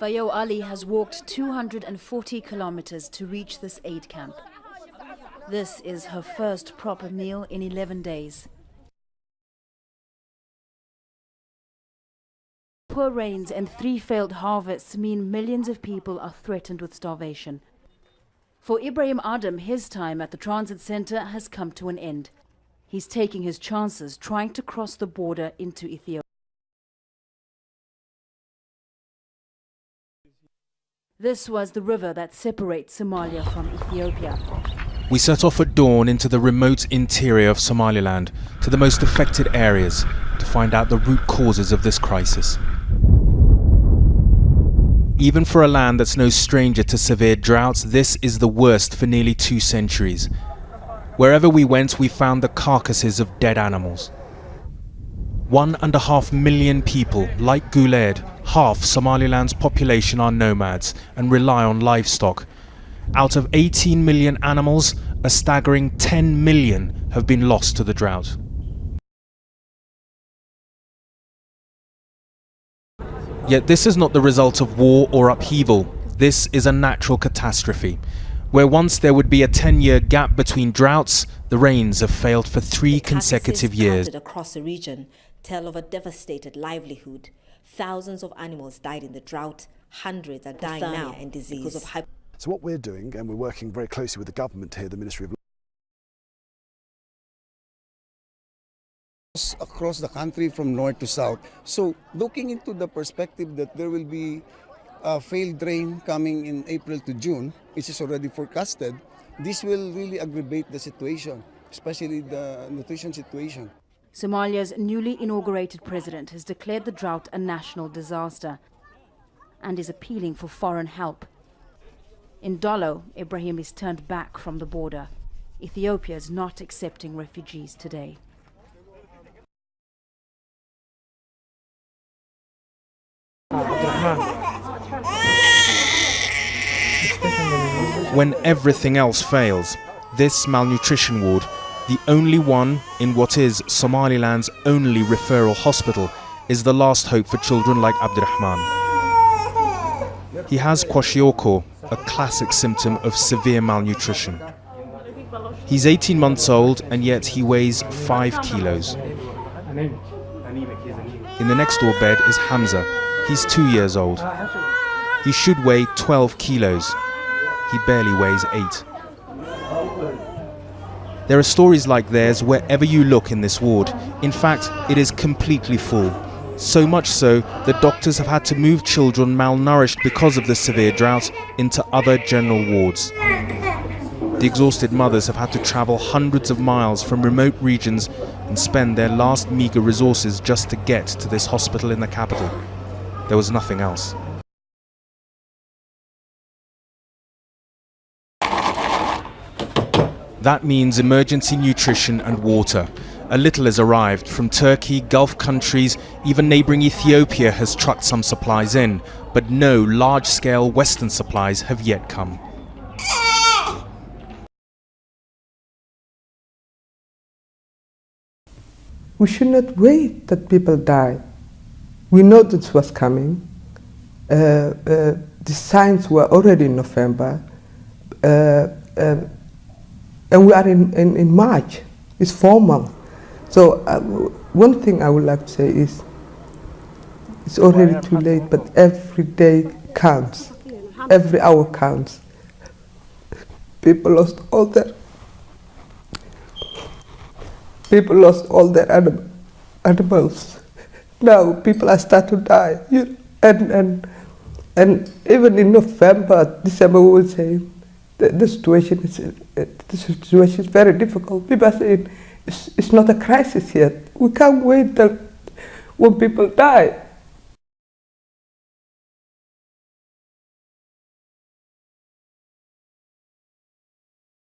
Fayo Ali has walked 240 kilometers to reach this aid camp. This is her first proper meal in 11 days. Poor rains and 3 failed harvests mean millions of people are threatened with starvation. For Ibrahim Adam, his time at the transit center has come to an end. He's taking his chances trying to cross the border into Ethiopia. This was the river that separates Somalia from Ethiopia. We set off at dawn into the remote interior of Somaliland, to the most affected areas, to find out the root causes of this crisis. Even for a land that's no stranger to severe droughts, this is the worst for nearly 2 centuries. Wherever we went, we found the carcasses of dead animals. 1.5 million people, like Guled, half Somaliland's population are nomads and rely on livestock. Out of 18 million animals, a staggering 10 million have been lost to the drought. Yet this is not the result of war or upheaval. This is a natural catastrophe. Where once there would be a 10-year gap between droughts, the rains have failed for 3 consecutive years. Across the region tell of a devastated livelihood. Thousands of animals died in the drought. Hundreds are dying now in disease because of So what we're doing, and we're working very closely with the government here, the Ministry of across the country from north to south. So looking into the perspective that there will be a failed rain coming in April to June, which is already forecasted, this will really aggravate the situation, especially the nutrition situation. Somalia's newly inaugurated president has declared the drought a national disaster and is appealing for foreign help. In Dolo, Ibrahim is turned back from the border. Ethiopia is not accepting refugees today. When everything else fails, this malnutrition ward, the only one in what is Somaliland's only referral hospital, is the last hope for children like Abdurrahman. He has kwashiorkor, a classic symptom of severe malnutrition. He's 18 months old and yet he weighs 5 kilos. In the next door bed is Hamza. He's 2 years old. He should weigh 12 kilos. He barely weighs 8. There are stories like theirs wherever you look in this ward. In fact, it is completely full. So much so that doctors have had to move children malnourished because of the severe drought into other general wards. The exhausted mothers have had to travel hundreds of miles from remote regions and spend their last meagre resources just to get to this hospital in the capital. There was nothing else. That means emergency nutrition and water. A little has arrived from Turkey, Gulf countries, even neighbouring Ethiopia has trucked some supplies in, but no large-scale Western supplies have yet come. We should not wait that people die. We know this was coming. The signs were already in November. And we are in March. It's 4 months. So one thing I would like to say is, it's already too late, but every day counts. Every hour counts. People lost all their animals. Now people are starting to die. And even in November, December, we were saying the situation is very difficult. People are saying it's not a crisis yet. We can't wait till when people die.